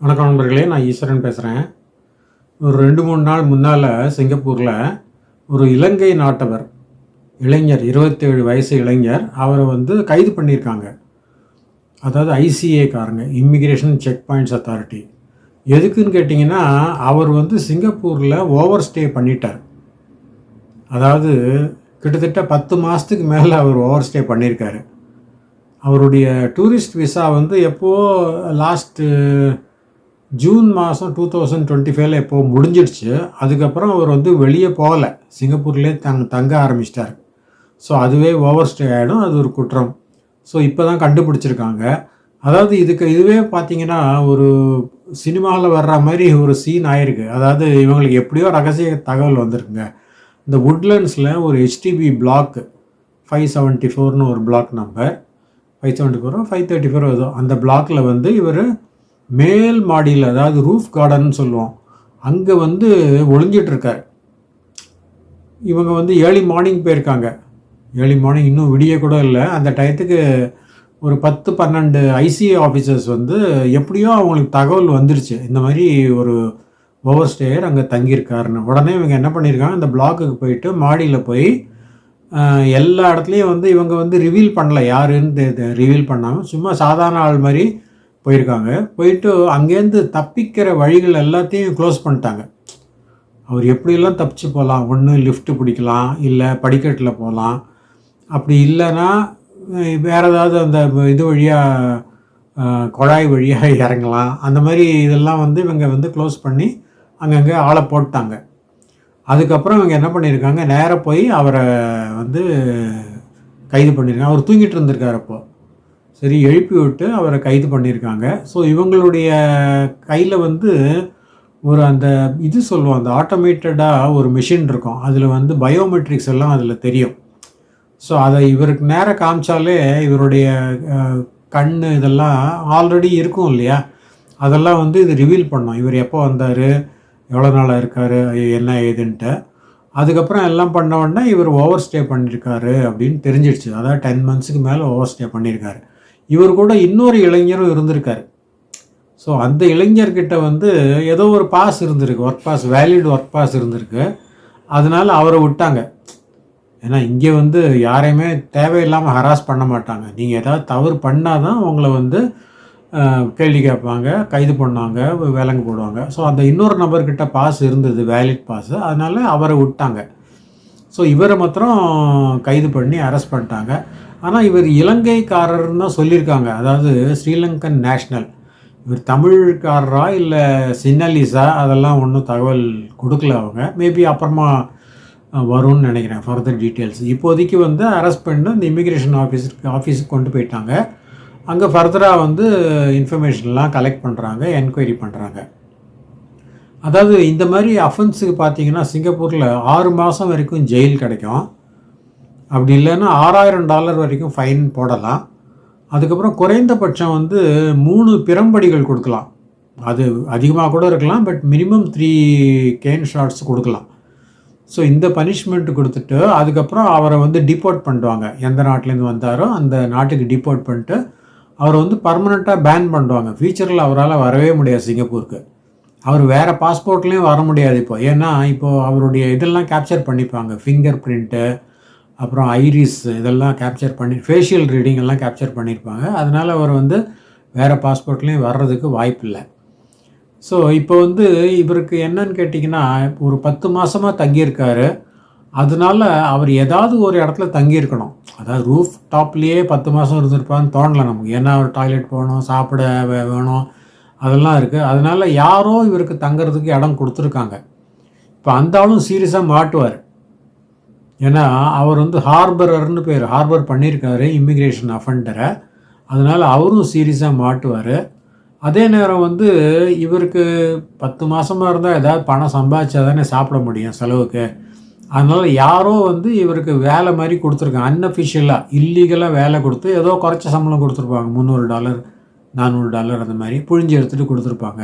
வணக்கம் நண்பர்களே, நான் ஈஸ்வரன் பேசுகிறேன். ஒரு 2-3 நாள் முன்னால் சிங்கப்பூரில் ஒரு இலங்கை நாட்டவர் இளைஞர், 27 வயசு இளைஞர், அவரை கைது பண்ணியிருக்காங்க. அதாவது ஐசிஏக்காரங்க, இமிக்ரேஷன் செக் பாயிண்ட்ஸ் அத்தாரிட்டி. எதுக்குன்னு கேட்டிங்கன்னா, அவர் சிங்கப்பூரில் ஓவர் ஸ்டே பண்ணிட்டார். அதாவது கிட்டத்தட்ட 10 மாதத்துக்கு மேலே அவர் ஓவர் ஸ்டே பண்ணியிருக்காரு. அவருடைய டூரிஸ்ட் விசா எப்போது லாஸ்ட்டு ஜூன் மாதம் 2025 எப்போ முடிஞ்சிடுச்சு. அதுக்கப்புறம் அவர் வெளியே போகலை, சிங்கப்பூர்லேயே தங்க ஆரம்பிச்சிட்டார். ஸோ அதுவே ஓவர் ஸ்டே ஆகிடும், அது ஒரு குற்றம். ஸோ இப்போ தான் கண்டுபிடிச்சிருக்காங்க. அதாவது இதுவே பார்த்திங்கன்னா ஒரு சினிமாவில் வர்ற மாதிரி ஒரு சீன் ஆகிருக்கு. அதாவது இவங்களுக்கு எப்படியோ ரகசிய தகவல் வந்திருக்குங்க. இந்த வுட்லண்ட்ஸில் ஒரு ஹெச்டிபி பிளாக் 574ன்னு ஒரு பிளாக் நம்பர் 574 534 ஏதோ, அந்த பிளாக்கில் இவர் மேல் மாடியில், அதாவது ரூஃப் கார்டன் சொல்லுவோம், அங்கே ஒளிஞ்சிட்ருக்கார். இவங்க ஏர்லி மார்னிங் போயிருக்காங்க. ஏர்லி மார்னிங், இன்னும் விடிய கூட இல்லை. அந்த டயத்துக்கு ஒரு 10-12 ஐசிஏ ஆஃபீஸர்ஸ் எப்படியோ அவங்களுக்கு தகவல் வந்துருச்சு, இந்த மாதிரி ஒரு ஓவர் ஸ்டேயர் அங்கே தங்கியிருக்காருன்னு. உடனே இவங்க என்ன பண்ணியிருக்காங்க, அந்த பிளாக்குக்கு போயிட்டு மாடியில் போய் எல்லா இடத்துலையும் இவங்க ரிவீல் பண்ணல, யாருன்னு ரிவீல் பண்ணாமல் சும்மா சாதாரண ஆள் மாதிரி போயிருக்காங்க. போயிட்டு அங்கேருந்து தப்பிக்கிற வழிகள் எல்லாத்தையும் க்ளோஸ் பண்ணிட்டாங்க. அவர் எப்படியெல்லாம் தப்பிச்சு போகலாம், ஒன்று லிஃப்ட்டு பிடிக்கலாம், இல்லை படிக்கட்டில் போகலாம், அப்படி இல்லைன்னா வேறு ஏதாவது அந்த இது வழியாக குழாய் வழியாக இறங்கலாம். அந்த மாதிரி இதெல்லாம் இவங்க க்ளோஸ் பண்ணி அங்கங்கே ஆளை போட்டாங்க. அதுக்கப்புறம் இவங்க என்ன பண்ணியிருக்காங்க, நேராக போய் அவரை கைது பண்ணியிருக்காங்க. அவர் தூங்கிட்டு இருந்திருக்கார் அப்போது. சரி, எழுப்பி விட்டு அவரை கைது பண்ணியிருக்காங்க. ஸோ இவங்களுடைய கையில் ஒரு அந்த இது சொல்லுவோம், அந்த ஆட்டோமேட்டடாக ஒரு மிஷின் இருக்கும், அதில் பயோமெட்ரிக்ஸ் எல்லாம் அதில் தெரியும். ஸோ அதை இவருக்கு நேராக காமிச்சாலே இவருடைய கண் இதெல்லாம் ஆல்ரெடி இருக்கும் இல்லையா, அதெல்லாம் இது ரிவீல் பண்ணோம், இவர் எப்போ வந்தார், எவ்வளோ நாளாக இருக்கார், என்ன ஏதுன்ட்டு. அதுக்கப்புறம் எல்லாம் பண்ண உடனே இவர் ஓவர் ஸ்டே பண்ணியிருக்காரு அப்படின்னு தெரிஞ்சிடுச்சு. அதாவது 10 மந்த்ஸுக்கு மேலே ஓவர் ஸ்டே பண்ணியிருக்காரு. இவர் கூட இன்னொரு இளைஞரும் இருந்திருக்காரு. ஸோ அந்த இளைஞர்கிட்ட ஏதோ ஒரு பாஸ் இருந்திருக்கு, work pass, valid work pass இருந்திருக்கு. அதனால் அவரை விட்டாங்க. ஏன்னா இங்கே யாரையுமே தேவையில்லாமல் ஹராஸ் பண்ண மாட்டாங்க. நீங்கள் ஏதாவது தவறு பண்ணால் தான் உங்களை கேள்வி கேட்பாங்க, கைது பண்ணாங்க, விலங்கு போடுவாங்க. ஸோ அந்த இன்னொரு நபர்கிட்ட பாஸ் இருந்தது, வேலிட் பாஸ், அதனால் அவரை விட்டாங்க. ஸோ இவரை மாத்திரம் கைது பண்ணி அரெஸ்ட் பண்ணிட்டாங்க. ஆனால் இவர் இலங்கைக்காரர்னு தான் சொல்லியிருக்காங்க, அதாவது ஸ்ரீலங்கன் நேஷ்னல். இவர் தமிழ்காரரா இல்லை சின்னலிஸா, அதெல்லாம் ஒன்றும் தகவல் கொடுக்கல அவங்க. மேபி அப்புறமா வரும்னு நினைக்கிறேன் ஃபர்தர் டீட்டெயில்ஸ். இப்போதைக்கு அரெஸ்ட் பண்ணி இந்த இமிக்ரேஷன் ஆஃபீஸுக்கு கொண்டு போயிட்டாங்க. அங்கே ஃபர்தராக இன்ஃபர்மேஷன்லாம் கலெக்ட் பண்ணுறாங்க, என்கொயரி பண்ணுறாங்க. அதாவது இந்த மாதிரி அஃபென்ஸுக்கு பார்த்தீங்கன்னா சிங்கப்பூரில் 6 மாதம் வரைக்கும் ஜெயில் கிடைக்கும். அப்படி இல்லைன்னா $6000 வரைக்கும் ஃபைன் போடலாம். அதுக்கப்புறம் குறைந்தபட்சம் 3 பிரம்படிகள் கொடுக்கலாம். அது அதிகமாக கூட இருக்கலாம், பட் மினிமம் 3 கேன் ஷாட்ஸ் கொடுக்கலாம். ஸோ இந்த பனிஷ்மெண்ட் கொடுத்துட்டு அதுக்கப்புறம் அவரை டிபோர்ட் பண்ணுவாங்க. எந்த நாட்டிலேருந்து வந்தாரோ அந்த நாட்டுக்கு டிபோர்ட் பண்ணிட்டு அவரை பர்மனெண்ட்டாக பேன் பண்ணுவாங்க. ஃபியூச்சரில் அவரால் வரவே முடியாது சிங்கப்பூருக்கு. அவர் வேறு பாஸ்போர்ட்லேயும் வர முடியாது இப்போ. ஏன்னா இப்போது அவருடைய இதெல்லாம் கேப்சர் பண்ணிப்பாங்க, ஃபிங்கர் பிரிண்ட்டு, அப்புறம் ஐரிஸ், இதெல்லாம் கேப்சர் பண்ணி ஃபேஷியல் ரீடிங் எல்லாம் கேப்சர் பண்ணியிருப்பாங்க. அதனால் அவர் வேறு பாஸ்போர்ட்லேயும் வர்றதுக்கு வாய்ப்பில்லை. ஸோ இப்போ இவருக்கு என்னன்னு கேட்டிங்கன்னா, ஒரு 10 மாதமாக தங்கியிருக்காரு. அதனால அவர் ஏதாவது ஒரு இடத்துல தங்கியிருக்கணும். அதாவது ரூஃப் டாப்லேயே 10 மாதம் இருந்திருப்பான்னு தோணலை நமக்கு. ஏன்னா அவர் டாய்லெட் போகணும், சாப்பிட வேணும், அதெல்லாம் இருக்குது. அதனால் யாரோ இவருக்கு தங்கிறதுக்கு இடம் கொடுத்துருக்காங்க. இப்போ அந்த ஆளும் சீரியஸாக மாட்டுவார். ஏன்னா அவர் ஹார்பரர்னு பேர், ஹார்பர் பண்ணியிருக்காரு இமிக்ரேஷன் அஃபெண்டரை. அதனால் அவரும் சீரியஸாக மாட்டுவார். அதே நேரம் இவருக்கு 10 மாதமாக இருந்தால் ஏதாவது பணம் சம்பாதிச்சா தானே சாப்பிட முடியும் செலவுக்கு. அதனால் யாரோ இவருக்கு வேலை மாதிரி கொடுத்துருக்காங்க, அன்அஃபிஷியலாக இல்லீகலாக வேலை கொடுத்து ஏதோ குறைச்ச சம்பளம் கொடுத்துருப்பாங்க, $300 $400 அந்த மாதிரி புழிஞ்சு எடுத்துகிட்டு கொடுத்துருப்பாங்க.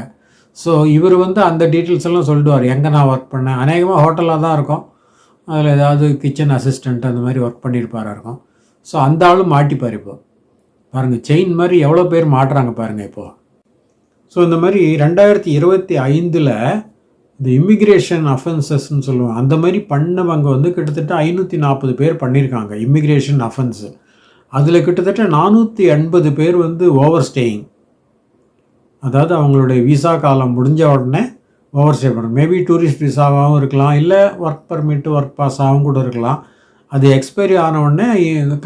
ஸோ இவர் அந்த டீட்டெயில்ஸ் எல்லாம் சொல்லிடுவார், எங்கே நான் ஒர்க் பண்ணேன். அநேகமாக ஹோட்டலாக தான் இருக்கும், அதில் ஏதாவது கிச்சன் அசிஸ்டண்ட் அந்த மாதிரி ஒர்க் பண்ணியிருப்பாரா இருக்கும். ஸோ அந்த ஆளும் மாட்டிப்பார். இப்போ பாருங்கள், செயின் மாதிரி எவ்வளோ பேர் மாட்டுறாங்க பாருங்கள் இப்போது. ஸோ இந்த மாதிரி 2025 இந்த இமிக்ரேஷன் அஃபென்சஸ்ன்னு சொல்லுவாங்க, அந்த மாதிரி பண்ணவங்க வந்து கிட்டத்தட்ட 540 பேர் பண்ணியிருக்காங்க இமிக்ரேஷன் அஃபென்ஸு. அதில் கிட்டத்தட்ட 480 பேர் வந்து ஓவர் ஸ்டேயிங், அதாவது அவங்களுடைய விசா காலம் முடிஞ்ச உடனே ஓவர் ஸ்டே பண்ணணும். மேபி டூரிஸ்ட் விசாவாகவும் இருக்கலாம், இல்லை ஒர்க் பர்மிட்டு ஒர்க் பாஸாகவும் கூட இருக்கலாம். அது எக்ஸ்பைரி ஆன உடனே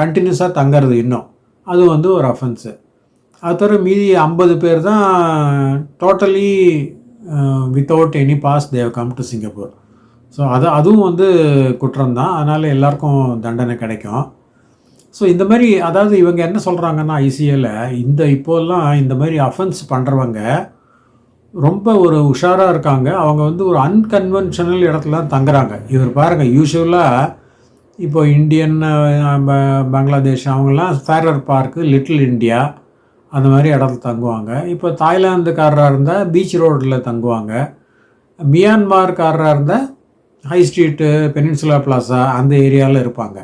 கண்டினியூஸாக தங்கிறது இன்னும், அது வந்து ஒரு அஃபென்ஸு. அது தவிர மீதி 50 பேர் தான் totally without any pass they've come to Singapore. So அதுவும் வந்து குற்றம்தான், அதனால் எல்லாருக்கும் தண்டனை கிடைக்கும். ஸோ இந்த மாதிரி, அதாவது இவங்க என்ன சொல்கிறாங்கன்னா ஐசிஏல இப்போல்லாம் இந்த மாதிரி அஃபென்ஸ் பண்ணுறவங்க ரொம்ப ஒரு உஷாராக இருக்காங்க. அவங்க வந்து ஒரு அன்கன்வென்ஷனல் இடத்துல தங்குறாங்க. இவர் பாருங்கள், யூஸ்வலாக இப்போ இந்தியன், பங்களாதேஷ் அவங்கெல்லாம் ஃபேரர் பார்க்கு, லிட்டில் இண்டியா அந்த மாதிரி இடத்துல தங்குவாங்க. இப்போ தாய்லாந்துக்காரராக இருந்தால் பீச் ரோடில் தங்குவாங்க. மியான்மார்காரராக இருந்தால் ஹை ஸ்ட்ரீட்டு, பெனின்சுலா பிளாசா அந்த ஏரியாவில் இருப்பாங்க.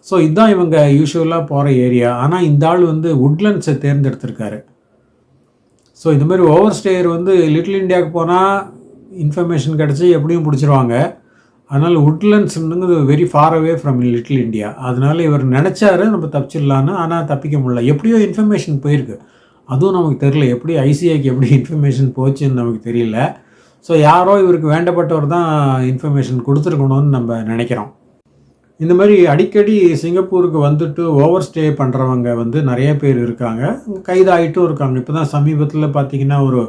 ஸோ இதுதான் இவங்க யூஸ்வலாக போகிற ஏரியா. ஆனால் இந்த ஆள் வந்து உட்லண்ட்ஸை தேர்ந்தெடுத்திருக்காரு. ஸோ இது மாதிரி ஓவர் ஸ்டேயர் வந்து லிட்டில் இண்டியாவுக்கு போனால் இன்ஃபர்மேஷன் கிடச்சி எப்படியும் பிடிச்சிருவாங்க. அதனால் உட்லண்ட்ஸுங்கிறது very far away from Little India. அதனால் இவர் நினச்சாரு நம்ம தப்பிச்சிடலான்னு, ஆனால் தப்பிக்க முடியல. எப்படியோ இன்ஃபர்மேஷன் போயிருக்கு, அதுவும் நமக்கு தெரியல. எப்படி ஐசிஐக்கு எப்படி இன்ஃபர்மேஷன் போச்சுன்னு நமக்கு தெரியல. ஸோ யாரோ இவருக்கு வேண்டப்பட்டவர் தான் இன்ஃபர்மேஷன் கொடுத்துருக்கணும்னு நம்ம நினைக்கிறோம். இந்த மாதிரி அடிக்கடி சிங்கப்பூருக்கு வந்துட்டு ஓவர் ஸ்டே பண்ணுறவங்க வந்து நிறைய பேர் இருக்காங்க, கைதாகிட்டும் இருக்காங்க. இப்போ தான் சமீபத்தில் பார்த்திங்கன்னா ஒரு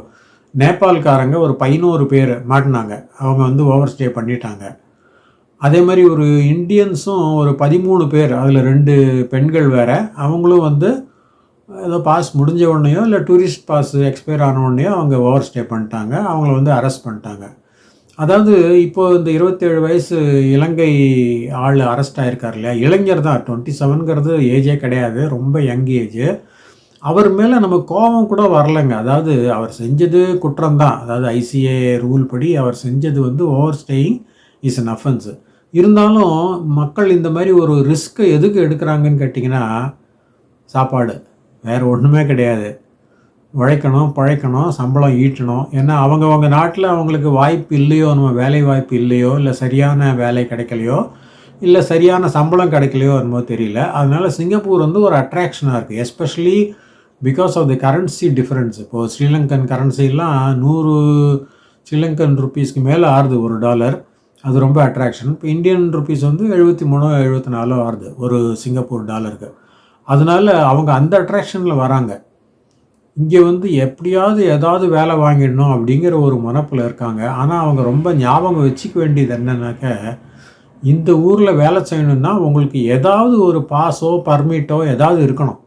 நேபாள்காரங்க ஒரு 11 பேர் மாட்டினாங்க, அவங்க வந்து ஓவர் ஸ்டே பண்ணிட்டாங்க. அதே மாதிரி ஒரு இந்தியன்ஸும் ஒரு 13 பேர், அதில் 2 பெண்கள் வேறு, அவங்களும் வந்து ஏதோ பாஸ் முடிஞ்ச உடனேயோ இல்லை டூரிஸ்ட் பாஸ் எக்ஸ்பயர் ஆன உடனேயோ அவங்க ஓவர் ஸ்டே பண்ணிட்டாங்க. அவங்கள வந்து அரெஸ்ட் பண்ணிட்டாங்க. அதாவது இப்போது இந்த 27 வயசு இலங்கை ஆள் அரெஸ்ட் ஆகிருக்கார் இல்லையா, இளைஞர் தான், 27ங்கிறது ஏஜே கிடையாது, ரொம்ப யங் ஏஜ். அவர் மேலே நம்ம கோபம் கூட வரலைங்க. அதாவது அவர் செஞ்சது குற்றம் தான், அதாவது ஐசிஏ ரூல் படி அவர் செஞ்சது வந்து over staying is an offence. இருந்தாலும் மக்கள் இந்த மாதிரி ஒரு ரிஸ்க்கை எதுக்கு எடுக்கிறாங்கன்னு கேட்டிங்கன்னா, சாப்பாடு, வேறு ஒன்றுமே கிடையாது. உழைக்கணும், பழைக்கணும், சம்பளம் ஈட்டணும். ஏன்னா அவங்கவங்க நாட்டில் அவங்களுக்கு வாய்ப்பு இல்லையோ, நம்ம வேலை வாய்ப்பு இல்லையோ, இல்லை சரியான வேலை கிடைக்கலையோ, இல்லை சரியான சம்பளம் கிடைக்கலையோ என்னமோ தெரியல. அதனால் சிங்கப்பூர் வந்து ஒரு அட்ராக்ஷனாக இருக்குது, especially because of the currency difference. இப்போது ஸ்ரீலங்கன் கரன்சிலாம் 100 ஸ்ரீலங்கன் ருப்பீஸ்க்கு மேலே ஆறுது $1. அது ரொம்ப அட்ராக்ஷன். இப்போ இந்தியன் ருப்பீஸ் வந்து 73 74 ஆறுது ஒரு சிங்கப்பூர் டாலருக்கு. அதனால் அவங்க அந்த அட்ராக்ஷனில் வராங்க. இங்கே வந்து எப்படியாவது ஏதாவது வேலை வாங்கிடணும் அப்படிங்கிற ஒரு மனப்பில் இருக்காங்க. ஆனால் அவங்க ரொம்ப ஞாபகம் வச்சுக்க வேண்டியது என்னன்னாக்க, இந்த ஊரில் வேலை செய்யணுன்னா உங்களுக்கு ஏதாவது ஒரு பாஸோ பர்மிட்டோ ஏதாவது இருக்கணும்.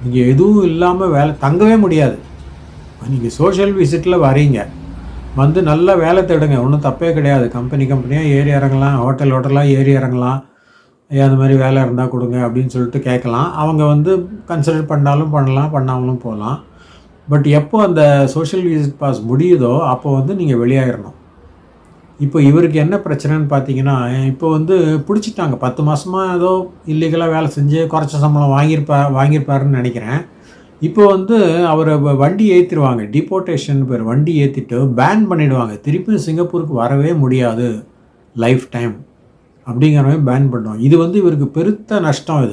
நீங்கள் எதுவும் இல்லாமல் வேலை தங்கவே முடியாது. நீங்கள் சோஷியல் விசிட்டில் வரீங்க, வந்து நல்லா வேலை தேடுங்க, ஒன்றும் தப்பே கிடையாது. கம்பெனியாக ஏறி இறங்கலாம், ஹோட்டலாக ஏறி இறங்கலாம். அந்த மாதிரி வேலை இருந்தால் கொடுங்க அப்படின்னு சொல்லிட்டு கேட்கலாம். அவங்க வந்து கன்சிடர் பண்ணாலும் பண்ணலாம், பண்ணாமலும் போகலாம். பட் எப்போ அந்த சோஷியல் விசிட் பாஸ் முடியுதோ அப்போ வந்து நீங்கள் வெளியாகிடணும். இப்போ இவருக்கு என்ன பிரச்சனைன்னு பார்த்தீங்கன்னா, இப்போ வந்து பிடிச்சிட்டாங்க. 10 மாதமாக ஏதோ இல்லீகலாக வேலை செஞ்சு குறைச்ச சம்பளம் வாங்கியிருப்பாருன்னு நினைக்கிறேன். இப்போ வந்து அவரை வண்டி ஏற்றிடுவாங்க, டிபோர்ட்டேஷன் பேர், வண்டி ஏற்றிட்டு பேன் பண்ணிவிடுவாங்க. திருப்பி சிங்கப்பூருக்கு வரவே முடியாது லைஃப் டைம் அப்படிங்கிற மாதிரி பேன் பண்ணுவாங்க. இது வந்து இவருக்கு பெருத்த நஷ்டம்.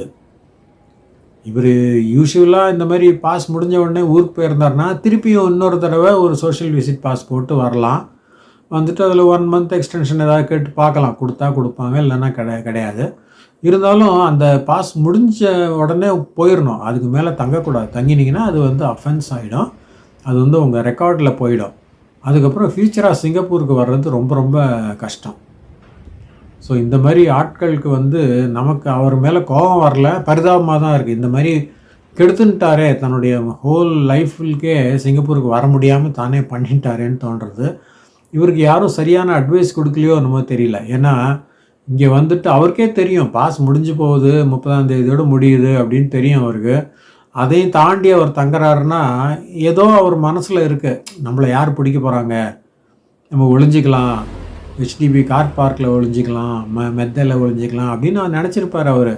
இவர் யூஸ்வலாக இந்த மாதிரி பாஸ் முடிஞ்ச உடனே ஊருக்கு போயிருந்தாருன்னா திருப்பியும் இன்னொரு தடவை ஒரு சோஷியல் விசிட் பாஸ் போட்டு வரலாம். வந்துட்டு அதில் 1 மந்த் எக்ஸ்டென்ஷன் ஏதாவது கேட்டு பார்க்கலாம், கொடுத்தா கொடுப்பாங்க, இல்லைன்னா கிடையாது. இருந்தாலும் அந்த பாஸ் முடிஞ்ச உடனே போயிடணும், அதுக்கு மேலே தங்கக்கூடாது. தங்கினீங்கன்னா அது வந்து அஃபென்ஸ் ஆகிடும், அது வந்து உங்கள் ரெக்கார்டில் போயிடும். அதுக்கப்புறம் ஃபியூச்சராக சிங்கப்பூருக்கு வர்றது ரொம்ப ரொம்ப கஷ்டம். ஸோ இந்த மாதிரி ஆட்களுக்கு வந்து நமக்கு அவர் மேலே கோபம் வரல, பரிதாபமாக தான் இருக்குது. இந்த மாதிரி கெடுத்துட்டாரே, தன்னுடைய ஹோல் லைஃபுக்கே சிங்கப்பூருக்கு வர முடியாமல் தானே பண்ணிட்டாரேன்னு தோன்றது. இவருக்கு யாரும் சரியான அட்வைஸ் கொடுக்கலையோ என்னமோ தெரியல. ஏன்னா இங்கே வந்துட்டு அவருக்கே தெரியும் பாஸ் முடிஞ்சு போகுது, 30ஆம் தேதியோடு முடியுது அப்படின்னு தெரியும் அவருக்கு. அதையும் தாண்டி அவர் தங்குறாருன்னா ஏதோ அவர் மனசில் இருக்குது, நம்மளை யார் பிடிக்க போகிறாங்க, நம்ம ஒளிஞ்சிக்கலாம், ஹெச்டிபி கார் பார்க்கில் ஒளிஞ்சிக்கலாம், மெத்தையில் ஒளிஞ்சிக்கலாம் அப்படின்னு நினச்சிருப்பார் அவர்.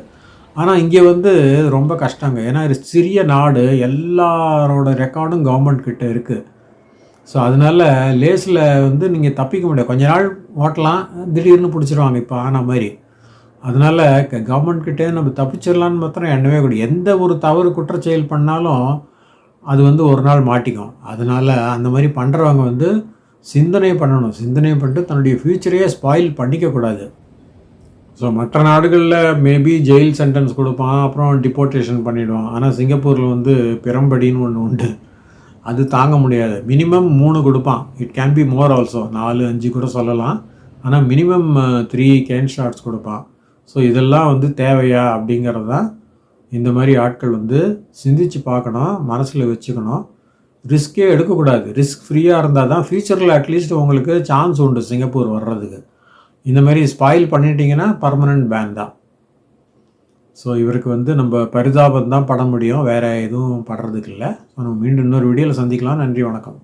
ஆனால் இங்கே வந்து ரொம்ப கஷ்டங்க. ஏன்னா இது சிறிய நாடு, எல்லாரோட ரெக்கார்டும் கவர்மெண்ட் கிட்ட இருக்குது. ஸோ அதனால லேஸில் வந்து நீங்கள் தப்பிக்க முடியாது. கொஞ்ச நாள் ஓட்டலாம், திடீர்னு பிடிச்சிருவாங்க இப்போ ஆன மாதிரி. அதனால கவர்மெண்ட்கிட்டே நம்ம தப்பிச்சிடலான்னு மாத்திரம் எண்ணவே கூடாது. எந்த ஒரு தவறு குற்றச்செயல் பண்ணாலும் அது வந்து ஒரு நாள் மாட்டிக்கும். அதனால அந்த மாதிரி பண்ணுறவங்க வந்து சிந்தனை பண்ணணும். சிந்தனை பண்ணிட்டு தன்னுடைய ஃப்யூச்சரையே ஸ்பாயில் பண்ணிக்கக்கூடாது. ஸோ மற்ற நாடுகளில் மேபி ஜெயில் சென்டென்ஸ் கொடுப்பான், அப்புறம் டிப்போர்ட்டேஷன் பண்ணிவிடுவான். ஆனால் சிங்கப்பூரில் வந்து பிரம்படின்னு ஒன்று உண்டு. அது தாங்க முடியாது. மினிமம் 3 கொடுப்பான். It can be more also. 4, 5 கூட சொல்லலாம். ஆனால் மினிமம் 3 கேன் ஷாட்ஸ் கொடுப்பான். ஸோ இதெல்லாம் வந்து தேவையா அப்படிங்கிறது தான் இந்த மாதிரி ஆட்கள் வந்து சிந்திச்சு பார்க்கணும், மனசில் வச்சுக்கணும். ரிஸ்க்கே எடுக்கக்கூடாது. ரிஸ்க் ஃப்ரீயாக இருந்தால் தான் ஃப்யூச்சரில் அட்லீஸ்ட் உங்களுக்கு சான்ஸ் உண்டு சிங்கப்பூர் வர்றதுக்கு. இந்த மாதிரி ஸ்பாயில் பண்ணிட்டீங்கன்னா பர்மனெண்ட் பேன் தான். ஸோ இவருக்கு வந்து நம்ம பரிதாபம் தான் பட முடியும், வேறு எதுவும் படுறதுக்கு இல்லை. ஸோ நம்ம மீண்டும் இன்னொரு வீடியோவில் சந்திக்கலாம். நன்றி, வணக்கம்.